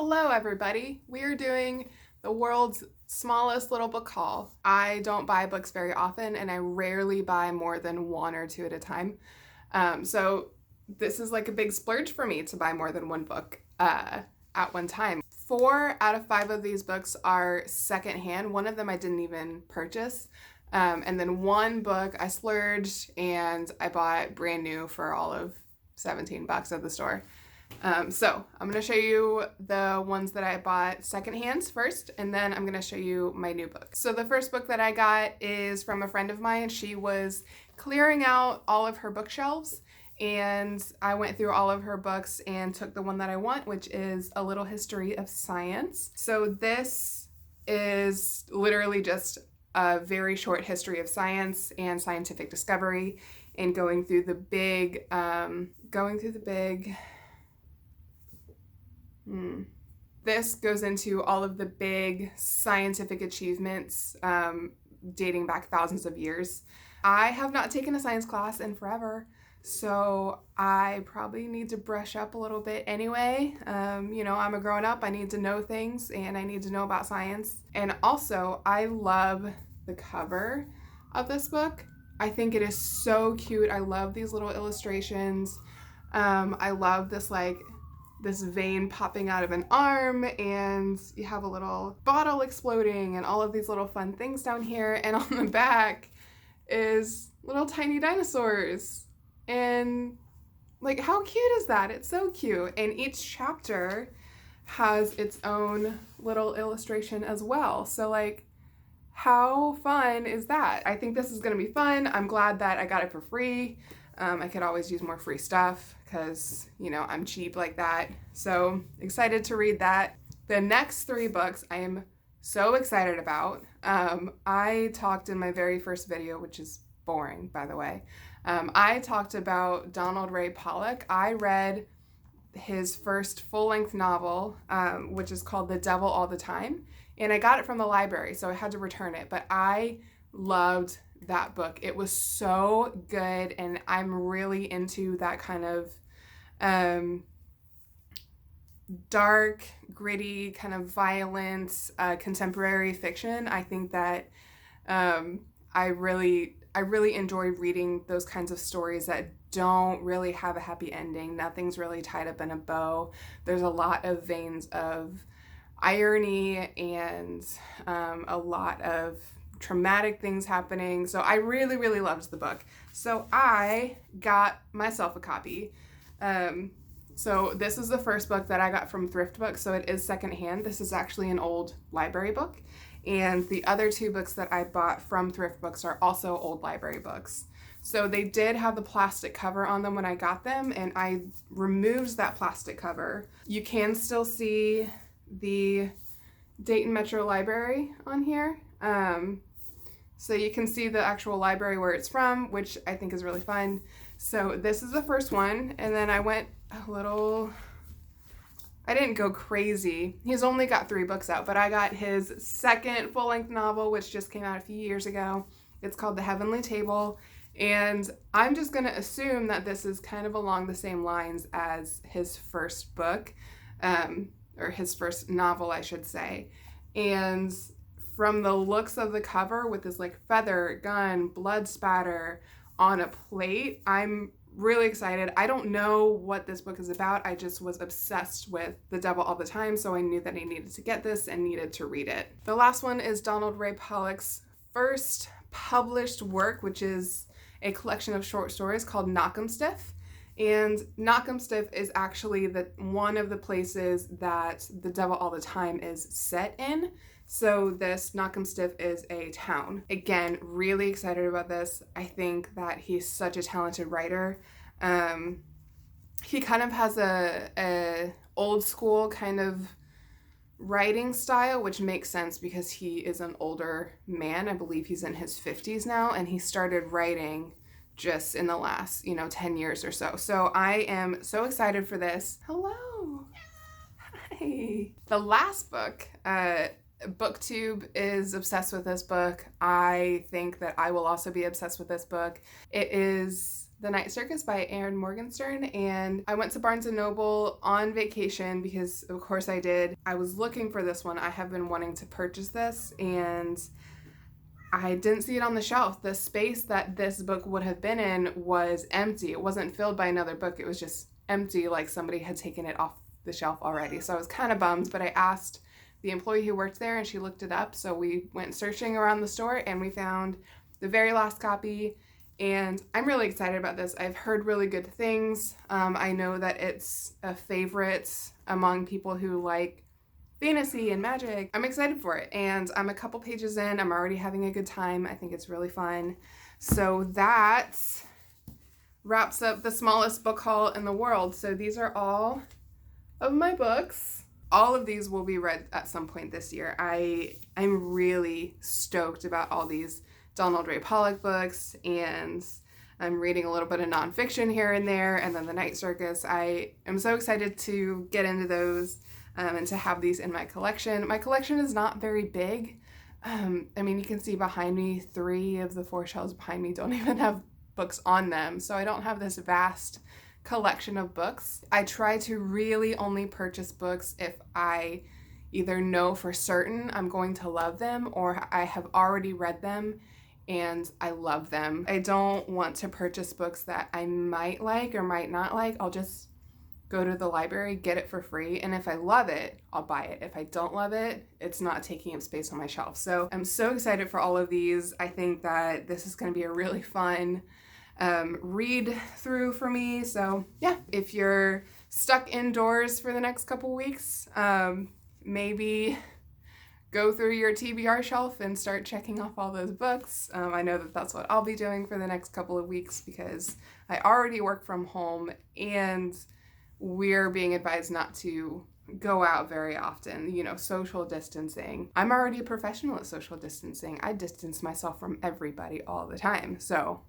Hello, everybody. We are doing the world's smallest little book haul. I don't buy books very often, and I rarely buy more than one or two at a time. So this is like a big splurge for me to buy more than one book at one time. 4 out of 5 of these books are secondhand. One of them I didn't even purchase. And then one book I splurged and I bought brand new for all of $17 at the store. So I'm going to show you the ones that I bought secondhand first, and then I'm going to show you my new book. So the first book that I got is from a friend of mine. She was clearing out all of her bookshelves, and I went through all of her books and took the one that I want, which is A Little History of Science. So this is literally just a very short history of science and scientific discovery, and going through the big This goes into all of the big scientific achievements dating back thousands of years. I have not taken a science class in forever, so I probably need to brush up a little bit anyway. I'm a grown up, I need to know things, and I need to know about science. And also, I love the cover of this book. I think it is so cute. I love these little illustrations. I love this vein popping out of an arm, and you have a little bottle exploding and all of these little fun things down here, and on the back is little tiny dinosaurs. And how cute is that? It's so cute. And each chapter has its own little illustration as well. So how fun is that? I think this is gonna be fun. I'm glad that I got it for free. I could always use more free stuff because, I'm cheap like that. So excited to read that. The next 3 books I am so excited about. I talked in my very first video, which is boring, by the way. I talked about Donald Ray Pollock. I read his first full-length novel, which is called The Devil All the Time. And I got it from the library, so I had to return it. But I loved that book. It was so good, and I'm really into that kind of dark, gritty, kind of violent, contemporary fiction. I think that I really enjoy reading those kinds of stories that don't really have a happy ending. Nothing's really tied up in a bow. There's a lot of veins of irony and a lot of traumatic things happening. So I really, really loved the book. So I got myself a copy. So this is the first book that I got from Thrift Books, so it is secondhand. This is actually an old library book. And the other 2 books that I bought from Thrift Books are also old library books. So they did have the plastic cover on them when I got them, and I removed that plastic cover. You can still see the Dayton Metro Library on here. So you can see the actual library where it's from, which I think is really fun. So this is the first one, and then I went I didn't go crazy. He's only got 3 books out, but I got his second full-length novel, which just came out a few years ago. It's called The Heavenly Table, and I'm just gonna assume that this is kind of along the same lines as his first book, or his first novel, I should say. And from the looks of the cover with this feather, gun, blood spatter on a plate, I'm really excited. I don't know what this book is about. I just was obsessed with The Devil All the Time, so I knew that I needed to get this and needed to read it. The last one is Donald Ray Pollock's first published work, which is a collection of short stories called Knockemstiff. And Knockemstiff is actually one of the places that The Devil All the Time is set in. So this Knockemstiff is a town. Again, really excited about this. I think that he's such a talented writer. He kind of has a old school kind of writing style, which makes sense because he is an older man. I believe he's in his 50s now, and he started writing just in the last, 10 years or so. So I am so excited for this. Hello. Hi. The last book, BookTube is obsessed with this book. I think that I will also be obsessed with this book. It is The Night Circus by Erin Morgenstern, and I went to Barnes & Noble on vacation because of course I did. I was looking for this one. I have been wanting to purchase this and I didn't see it on the shelf. The space that this book would have been in was empty. It wasn't filled by another book. It was just empty, like somebody had taken it off the shelf already. So I was kind of bummed, but I asked the employee who worked there and she looked it up. So we went searching around the store and we found the very last copy. And I'm really excited about this. I've heard really good things. I know that it's a favorite among people who like fantasy and magic. I'm excited for it. And I'm a couple pages in. I'm already having a good time. I think it's really fun. So that wraps up the smallest book haul in the world. So these are all of my books. All of these will be read at some point this year. I'm really stoked about all these Donald Ray Pollock books, and I'm reading a little bit of nonfiction here and there, and then the Night Circus. I am so excited to get into those and to have these in my collection. My collection is not very big. I mean, you can see behind me, 3 of the 4 shelves behind me don't even have books on them, so I don't have this vast collection of books. I try to really only purchase books if I either know for certain I'm going to love them or I have already read them and I love them. I don't want to purchase books that I might like or might not like. I'll just go to the library, get it for free, and if I love it, I'll buy it. If I don't love it, it's not taking up space on my shelf. So I'm so excited for all of these. I think that this is going to be a really fun read through for me. So yeah, if you're stuck indoors for the next couple weeks, maybe go through your TBR shelf and start checking off all those books. I know that that's what I'll be doing for the next couple of weeks because I already work from home and we're being advised not to go out very often, you know, social distancing. I'm already a professional at social distancing. I distance myself from everybody all the time. So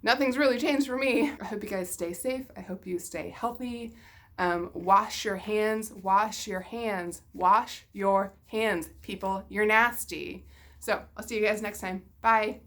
nothing's really changed for me. I hope you guys stay safe. I hope you stay healthy. Wash your hands, wash your hands, wash your hands, people. You're nasty. So I'll see you guys next time. Bye.